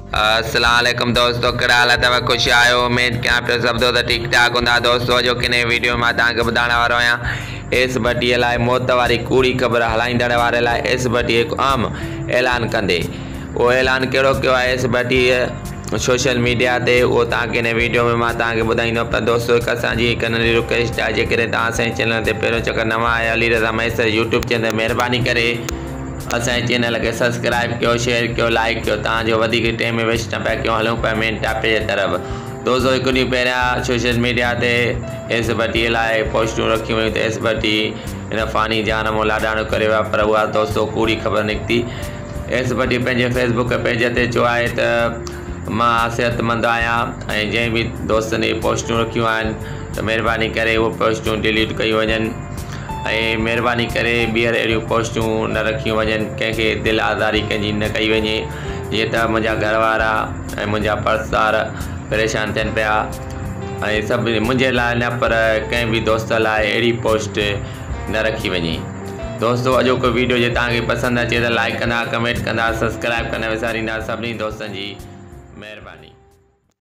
अस्सलाम वालेकुम दोस्तों, कहिड़ा हाल अथव? ख़ुशि आहियो? उमेद कयां पियो सभु दोस्त ठीक ठाक हूंदा। दोस्तों अॼु किने वीडियो मां तव्हांखे ॿुधाइण वारो आहियां एस भट्टीअ लाइ मौत वारी कूड़ी ख़बर हलाईंदड़ वारे लाइ एस भट्टी हिकु आम ऐलान कंदे। उहो ऐलान कहिड़ो कयो आहे एस भट्टीअ सोशल मीडिया ते, उहो तव्हांखे हिन वीडियो में मां तव्हांखे ॿुधाईंदो। पर दोस्तों हिकु असांजी हिकु नंढी रिक्वेस्ट आहे, जेकॾहिं तव्हां असांजे चैनल ते पहिरियों चकर नवां आया अली रज़ा मैसर यूट्यूब चैनल, महिरबानी करे असांजे चैनल खे सब्सक्राइब कयो, शेयर कयो, लाइक कयो। तव्हांजो वधीक टाइम वेस्ट न पिया कयूं, हलूं पिया मेन टॉपिक जे तरफ़। दोस्तों हिकु ॾींहुं पहिरियां सोशल मीडिया ते एस भट्टीअ लाइ पोस्टूं रखियूं हुयूं त एस भट्टी हिन फ़ानी जान मां लाॾाणो करे विया, पर उहा दोस्तों कूड़ी ख़बर निकिती। एस भट्टी पंहिंजे फेसबुक पेज ते चयो आहे त मां सिहतमंद आहियां ऐं जंहिं बि दोस्तनि इहे पोस्टूं रखियूं आहिनि त महिरबानी करे उहे पोस्टूं डिलीट कयूं वञनि ऐं महिरबानी करे ॿीहर अहिड़ियूं पोस्टूं न रखियूं वञनि, कंहिंखे दिलि आज़ारी कंहिंजी न कई वञे, जीअं त मुंहिंजा घरवारा ऐं मुंहिंजा पर्सदार परेशान थियनि पिया। ऐं सभु मुंहिंजे लाइ न पर कंहिं बि दोस्त लाइ अहिड़ी पोस्ट न रखी वञे। दोस्तों अॼोको वीडियो जे तव्हांखे पसंदि अचे त लाइक कंदा, कमेंट कंदा, सब्सक्राइब कंदा विसारींदा। सभिनी दोस्तनि जी महिरबानी।